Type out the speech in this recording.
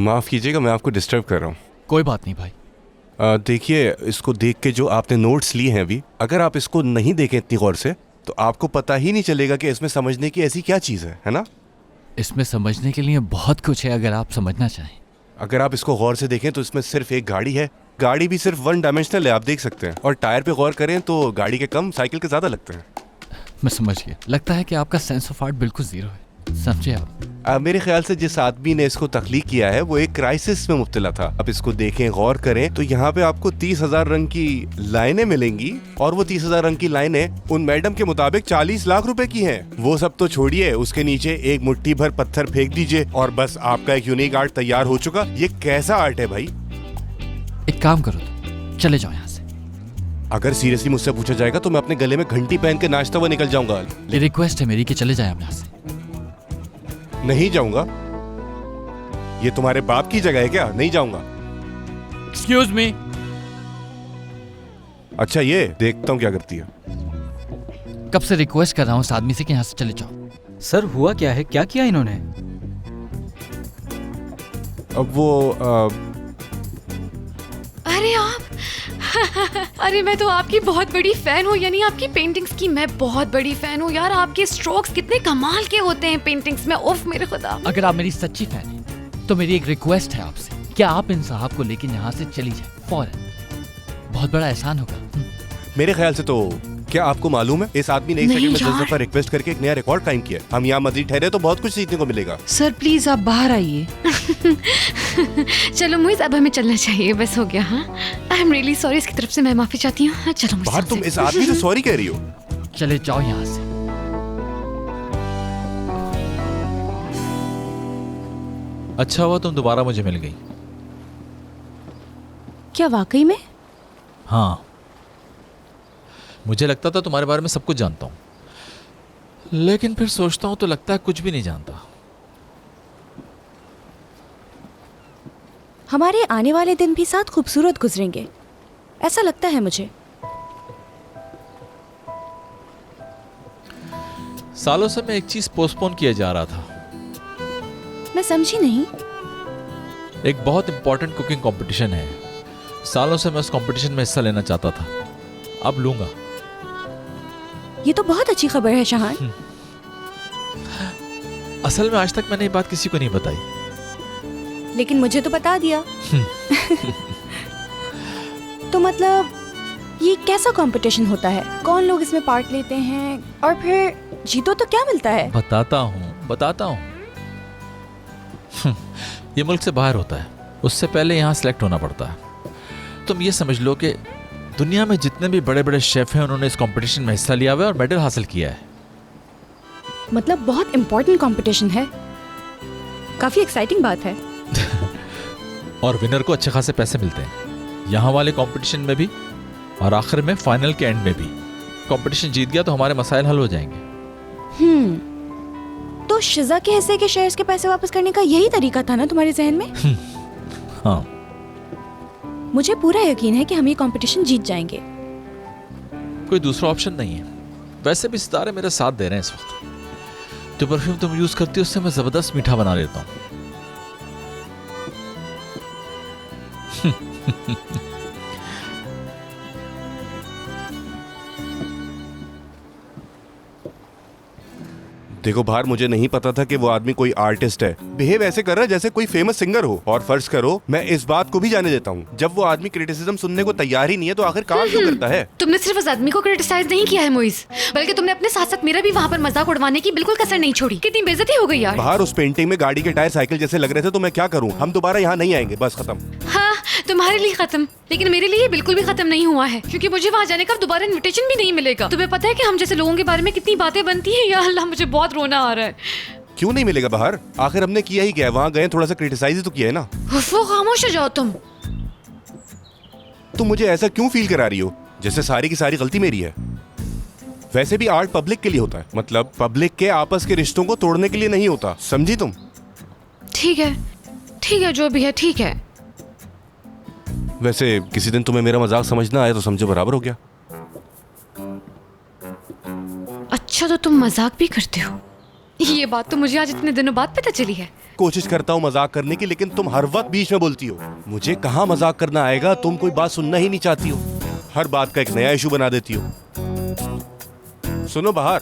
माफ़ कीजिएगा, मैं आपको डिस्टर्ब कर रहा हूँ। कोई बात नहीं भाई। देखिए, इसको देख के जो आपने नोट्स लिए हैं अभी, अगर आप इसको नहीं देखें इतनी गौर से तो आपको पता ही नहीं चलेगा कि इसमें समझने की ऐसी क्या चीज़ है ना? इसमें समझने के लिए बहुत कुछ है अगर आप समझना चाहें। अगर आप इसको गौर से देखें तो इसमें सिर्फ एक गाड़ी है। गाड़ी भी सिर्फ वन डायमेंशनल है, आप देख सकते हैं। और टायर पे गौर करें तो गाड़ी के कम, साइकिल के ज़्यादा लगते हैं। मैं समझ गया। लगता है कि आपका सेंस ऑफ आर्ट बिल्कुल जीरो है। समझे आप? मेरे ख्याल से जिस आदमी ने इसको तख्लीक किया है वो एक क्राइसिस में मुब्तला था। अब इसको देखें, गौर करें तो यहाँ पे आपको 30,000 रंग की लाइनें मिलेंगी और वो 30,000 रंग की लाइनें उन मैडम के मुताबिक 40 लाख रुपए की हैं। वो सब तो छोड़िए, उसके नीचे एक मुट्ठी भर पत्थर फेंक दीजिए और बस आपका एक यूनिक आर्ट तैयार हो चुका। ये कैसा आर्ट है भाई? एक काम करो तो चले जाओ यहाँ से। अगर सीरियसली मुझसे पूछा जाएगा तो मैं अपने गले में घंटी पहन के नाचता हुआ निकल जाऊंगा। ये रिक्वेस्ट है मेरी कि चले जाए आप यहाँ से। नहीं जाऊंगा। ये तुम्हारे बाप की जगह है क्या? नहीं जाऊंगा। Excuse me. अच्छा, ये देखता हूँ क्या करती है। कब से रिक्वेस्ट कर रहा हूँ इस आदमी से कि यहाँ से चले जाओ। सर हुआ क्या है? क्या किया इन्होंने? अब वो अरे आप अरे मैं तो आपकी बहुत बड़ी फैन हूँ, यानी आपकी पेंटिंग्स की मैं बहुत बड़ी फैन हूँ यार। आपके स्ट्रोक्स कितने कमाल के होते हैं पेंटिंग्स में। उफ मेरे खुदा। अगर आप मेरी सच्ची फैन हैं तो मेरी एक रिक्वेस्ट है आपसे, क्या आप इन साहब को लेकर यहाँ से चली जाए फौरन। बहुत बड़ा एहसान होगा। मेरे ख्याल से तो क्या आपको मालूम है, इस आदमी ने एक नहीं सेकंड में 10 यार। दफा रिक्वेस्ट करके एक नया रिकॉर्ड कायम किया। हम यहाँ मजीद ठहरे तो बहुत कुछ सीखने को मिलेगा। सर प्लीज आप बाहर आइए। चलो मुझे अब हमें चलना चाहिए, बस हो गया। हाँ, आई एम रियली सॉरी, इसकी तरफ से मैं माफी चाहती हूँ। हाँ, चलो मुझे बाहर तुम इस आदमी से सॉरी कह रही हो? चले जाओ यहाँ से। अच्छा हुआ तुम दोबारा मुझे मिल गई। क्या वाकई में? हाँ, मुझे लगता था तुम्हारे बारे में सब कुछ जानता हूँ, लेकिन फिर सोचता हूँ तो लगता है कुछ भी नहीं जानता। हमारे आने वाले दिन भी साथ खूबसूरत गुजरेंगे, ऐसा लगता है मुझे। सालों से मैं एक चीज पोस्टपोन किया जा रहा था। मैं समझी नहीं। एक बहुत इंपॉर्टेंट कुकिंग कंपटीशन है। सालों से मैं उस कंपटीशन में हिस्सा लेना चाहता था, अब लूंगा। ये तो बहुत अच्छी खबर है शहान। असल में आज तक मैंने ये बात किसी को नहीं बताई, लेकिन मुझे तो बता दिया। तो मतलब ये कैसा कंपटीशन होता है? कौन लोग इसमें पार्ट लेते हैं? और फिर जीतो तो क्या मिलता है? बताता हूँ। ये मुल्क से बाहर होता है, उससे पहले यहाँ सिलेक्ट होना पड़ता है। तुम ये समझ लो कि दुनिया में जितने भी बड़े बड़े शेफ हैं उन्होंने इस कंपटीशन में हिस्सा लिया हुआ है और मेडल हासिल किया है। मतलब बहुत इम्पोर्टेंट कंपटीशन है। काफी एक्साइटिंग बात है। और विनर को अच्छे खासे पैसे मिलते हैं, यहाँ वाले कंपटीशन में भी और आखिर में फाइनल के एंड में भी। कंपटीशन जीत गया तो हमारे मसाइल हल हो जाएंगे। तो शिजा के हिस्से के शेयर्स के पैसे वापस करने का यही तरीका था ना तुम्हारे जहन में? हाँ, मुझे पूरा यकीन है कि हम ये कंपटीशन जीत जाएंगे। कोई दूसरा ऑप्शन नहीं है। वैसे भी सितारे मेरे साथ दे रहे हैं इस वक्त। जो परफ्यूम तुम यूज करती हो उससे मैं जबरदस्त मीठा बना लेता हूँ। देखो बाहर, मुझे नहीं पता था कि वो आदमी कोई आर्टिस्ट है। बिहेव ऐसे कर रहा है जैसे कोई फेमस सिंगर हो। और फर्ज करो मैं इस बात को भी जाने देता हूँ, जब वो आदमी क्रिटिसिज्म सुनने को तैयार ही नहीं है तो आखिर काम क्यों करता है? तुमने सिर्फ उस आदमी को क्रिटिसाइज नहीं किया है मोइज, बल्कि तुमने अपने साथ साथ मेरा भी वहाँ पर मजाक उड़वाने की बिल्कुल कसर नहीं छोड़ी। कितनी बेइज्जती हो गई यार। बाहर उस पेंटिंग में गाड़ी के टायर साइकिल जैसे लग रहे थे, तो मैं क्या करूँ? हम दोबारा यहाँ नहीं आएंगे, बस खत्म। हाँ, तुम्हारे लिए खत्म, लेकिन मेरे लिए बिल्कुल भी खत्म नहीं हुआ है, क्योंकि मुझे वहाँ जाने का दोबारा इनविटेशन भी नहीं मिलेगा। तुम्हें पता है कि हम जैसे लोगों के बारे में कितनी बातें बनती हैं। या अल्लाह, मुझे बहुत रोना आ रहा है। क्यों नहीं मिलेगा बाहर? आखिर हमने किया ही क्या है? वहाँ गए, थोड़ा सा क्रिटिसाइज ही तो किया है ना। वो खामोश हो जाओ तुम। मुझे ऐसा क्यों फील करा रही हो जैसे सारी की सारी गलती मेरी है? वैसे भी आर्ट पब्लिक के लिए होता है, मतलब पब्लिक के आपस के रिश्तों को तोड़ने के लिए नहीं होता, समझी तुम? ठीक है, जो भी है ठीक है। वैसे किसी दिन तुम्हें मेरा मजाक समझना आया तो समझो बराबर हो गया। अच्छा, तो तुम मजाक भी करते हो? ये बात तो मुझे आज इतने दिनों बाद पता चली है। कोशिश करता हूँ मजाक करने की, लेकिन तुम हर वक्त बीच में बोलती हो। मुझे कहाँ मजाक करना आएगा? तुम कोई बात सुनना ही नहीं चाहती हो, हर बात का एक नया इशू बना देती हो। सुनो बाहर,